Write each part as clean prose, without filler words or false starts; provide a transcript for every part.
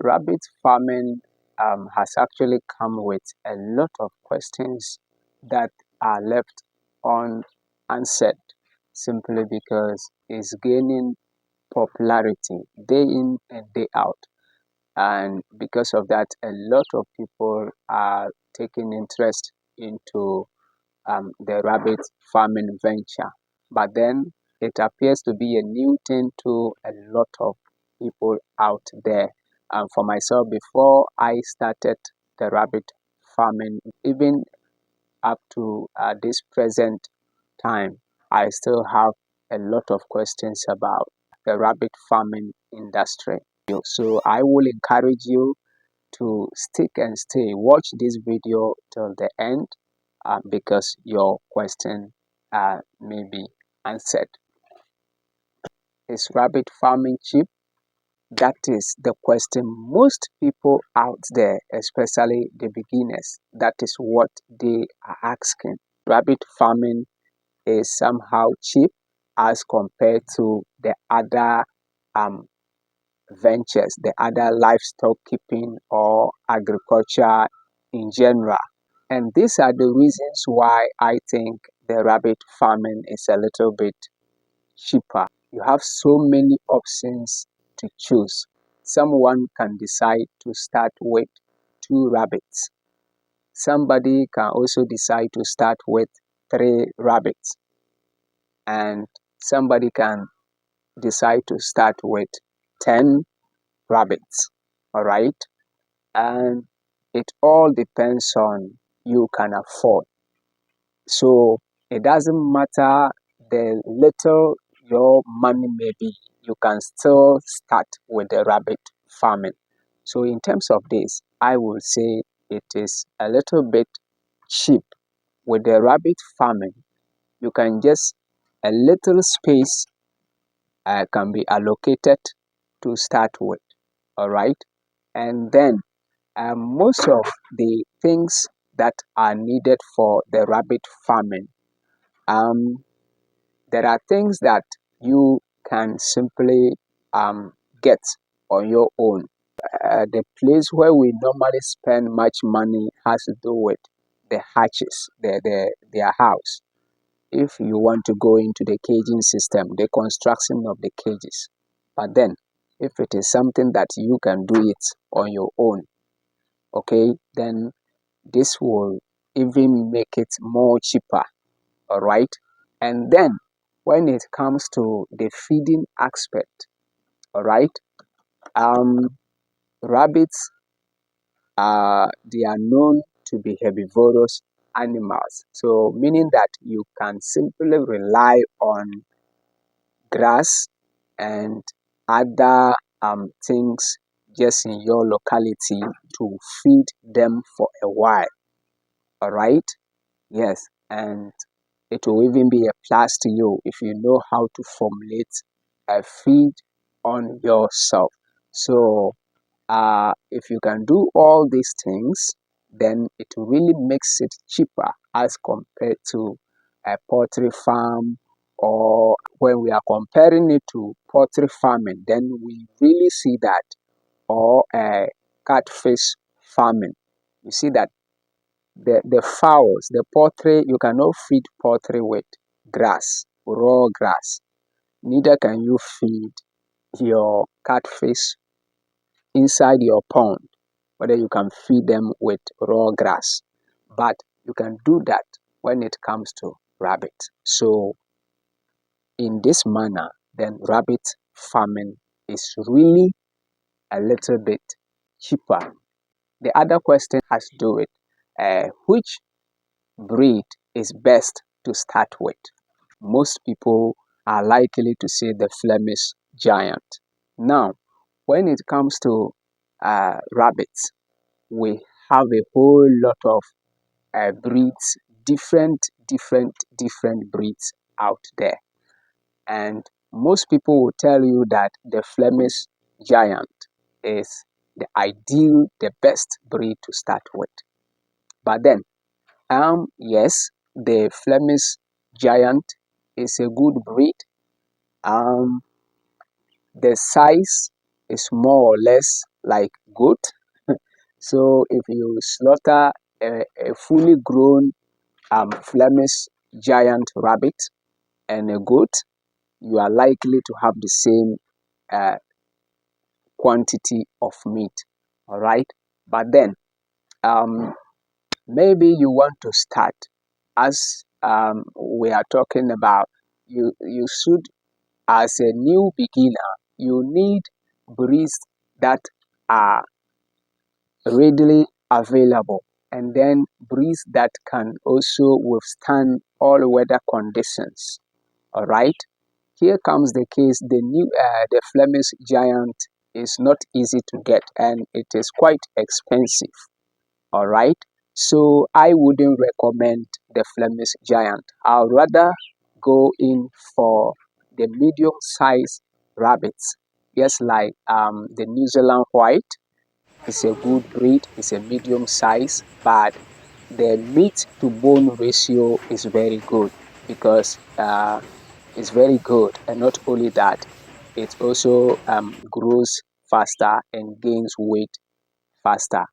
rabbit farming has actually come with a lot of questions that are left unanswered simply because it's gaining popularity day in and day out. And because of that, a lot of people are taking interest into the rabbit farming venture. But then it appears to be a new thing to a lot of people out there. And for myself, before I started the rabbit farming, even up to this present time, I still have a lot of questions about the rabbit farming industry. So I will encourage you to stick and stay. Watch this video till the end because your question may be answered. Is rabbit farming cheap? That is the question most people out there, especially the beginners, that is what they are asking. Rabbit farming is somehow cheap as compared to the other ventures, the other livestock keeping or agriculture in general. And these are the reasons why I think the rabbit farming is a little bit cheaper. You have so many options to choose. Someone can decide to start with 2 rabbits. Somebody can also decide to start with 3 rabbits. And somebody can decide to start with 10 rabbits. All right. And it all depends on you can afford. So it doesn't matter the little your money may be, you can still start with the rabbit farming. So in terms of this, I will say it is a little bit cheap. With the rabbit farming, you can just a little space can be allocated to start with. All right, and then most of the things that are needed for the rabbit farming, there are things that you can simply get on your own. The place where we normally spend much money has to do with the hatches, their house. If you want to go into the caging system, the construction of the cages. But then, if it is something that you can do it on your own, okay, then this will even make it more cheaper. All right. And then when it comes to the feeding aspect, all right, rabbits they are known to be herbivorous animals, so meaning that you can simply rely on grass and other things just in your locality to feed them for a while. All right. Yes, and it will even be a plus to you if you know how to formulate a feed on yourself. So if you can do all these things, then it really makes it cheaper as compared to a poultry farm. Or when we are comparing it to poultry farming, then we really see that, or a catfish farming, you see that the fowls, the poultry, you cannot feed poultry with grass, raw grass. Neither can you feed your catfish inside your pond, whether you can feed them with raw grass. But you can do that when it comes to rabbit. So in this manner, then rabbit farming is really a little bit cheaper. The other question has to do with which breed is best to start with. Most people are likely to say the Flemish giant. Now, when it comes to rabbits, we have a whole lot of breeds, different breeds out there. And most people will tell you that the Flemish giant is the ideal, the best breed to start with. But then, yes, the Flemish giant is a good breed. The size is more or less like goat. So if you slaughter a fully grown Flemish giant rabbit and a goat, you are likely to have the same uh, quantity of meat. All right, but then um, maybe you want to start, as we are talking about. You should, as a new beginner, you need breeds that are readily available, and then breeds that can also withstand all weather conditions. All right. Here comes the case. The Flemish giant is not easy to get, and it is quite expensive. All right. So I wouldn't recommend the Flemish giant. I'll rather go in for the medium sized rabbits. Yes, like the New Zealand white is a good breed, it's a medium size, but the meat to bone ratio is very good because it's very good. And not only that, it also grows faster and gains weight faster.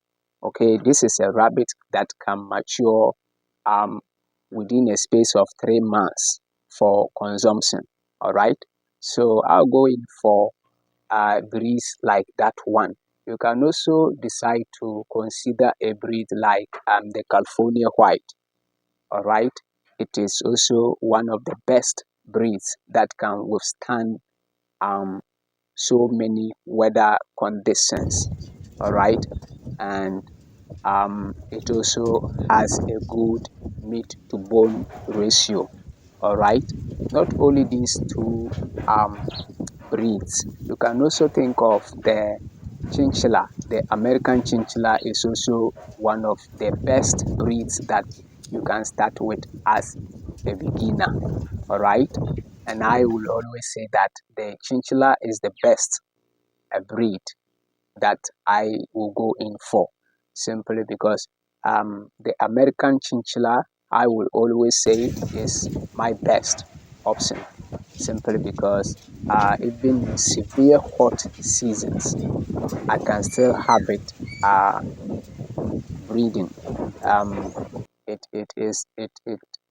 Okay, this is a rabbit that can mature um, within a space of 3 months for consumption. All right, so I'll go in for breeds like that one. You can also decide to consider a breed like the California White. All right, it is also one of the best breeds that can withstand um, so many weather conditions. All right, and it also has a good meat to bone ratio. All right, not only these two breeds, you can also think of the Chinchilla. The American Chinchilla is also one of the best breeds that you can start with as a beginner. All right, and I will always say that the Chinchilla is the best breed that I will go in for, simply because the American Chinchilla, I will always say, is my best option, simply because even in severe hot seasons, I can still have it breeding. Um, it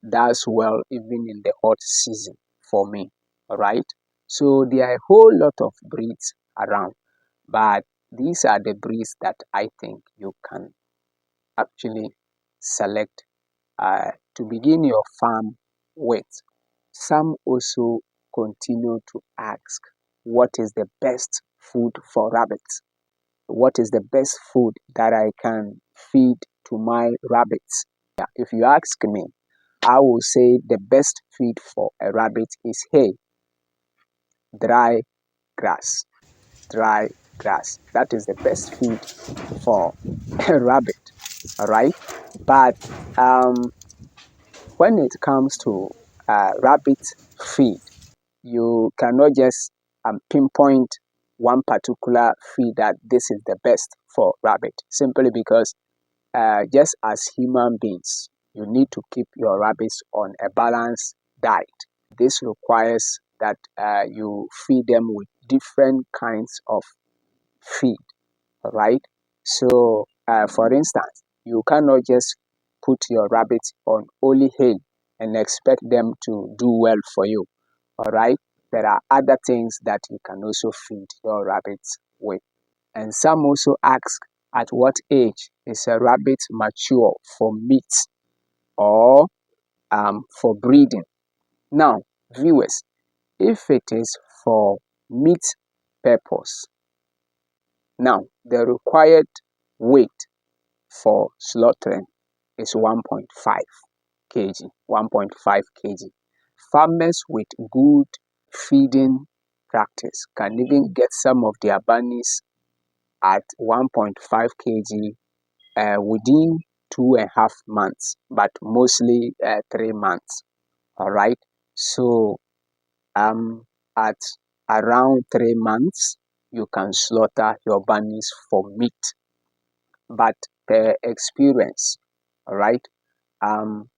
does well even in the hot season for me. All right. So there are a whole lot of breeds around, but these are the breeds that I think you can actually select to begin your farm with. Some also continue to ask, what is the best food for rabbits? What is the best food that I can feed to my rabbits? Yeah, if you ask me, I will say the best feed for a rabbit is hay, dry grass, dry grass. That is the best feed for a rabbit. All right. But when it comes to rabbit feed, you cannot just pinpoint one particular feed that this is the best for rabbit, simply because just as human beings, you need to keep your rabbits on a balanced diet. This requires that you feed them with different kinds of feed, right? So, for instance, you cannot just put your rabbits on only hay and expect them to do well for you, all right? There are other things that you can also feed your rabbits with. And some also ask, at what age is a rabbit mature for meat or for breeding? Now, viewers, if it is for meat purpose, now the required weight for slaughtering is 1.5 kg, 1.5 kg. Farmers with good feeding practice can even get some of their bunnies at 1.5 kg within 2.5 months, but mostly 3 months. All right. So at around 3 months, you can slaughter your bunnies for meat, but per experience. All right.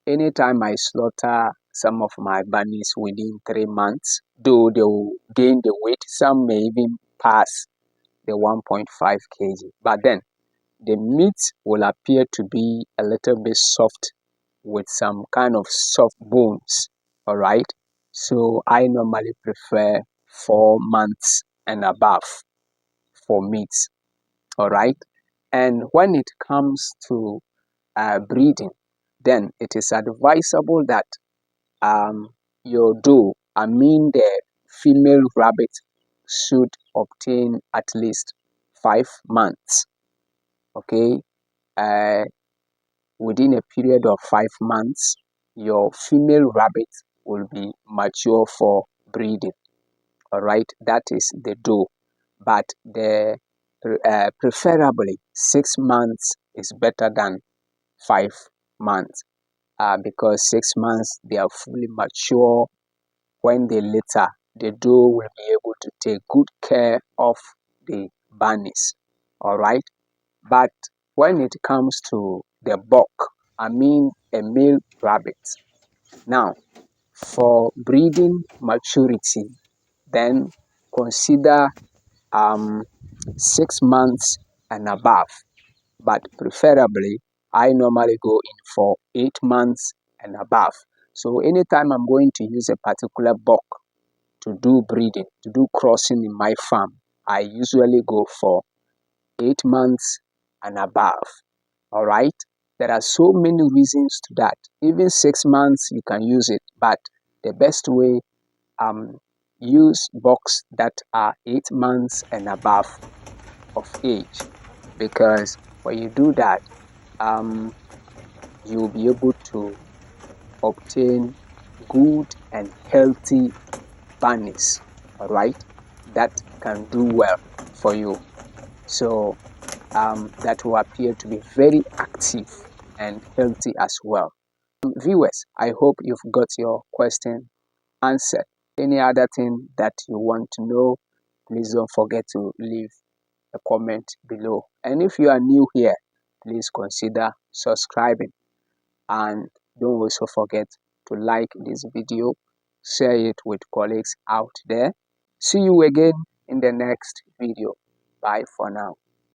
Anytime I slaughter some of my bunnies within 3 months, though they will gain the weight, some may even pass the 1.5 kg. But then the meat will appear to be a little bit soft with some kind of soft bones. All right. So I normally prefer 4 months and above for meat. All right. And when it comes to breeding, then it is advisable that your doe, I mean the female rabbit, should obtain at least 5 months. Okay. Uh, Within a period of 5 months, your female rabbit will be mature for breeding. All right, that is the doe. But the preferably 6 months is better than 5 months, because 6 months they are fully mature. When they litter, the doe will be able to take good care of the bunnies. All right. But when it comes to the buck, I mean a male rabbit. Now, for breeding maturity, then consider 6 months and above. But preferably, I normally go in for 8 months and above. So anytime I'm going to use a particular buck to do breeding, to do crossing in my farm, I usually go for 8 months and above. All right. There are so many reasons to that. Even 6 months you can use it, but the best way, use bucks that are 8 months and above of age, because when you do that, you'll be able to obtain good and healthy bunnies. All right, that can do well for you. So that will appear to be very active and healthy as well. Viewers, I hope you've got your question answered. Any other thing that you want to know, please don't forget to leave a comment below. And if you are new here, please consider subscribing, and don't also forget to like this video, share it with colleagues out there. See you again in the next video. Bye for now.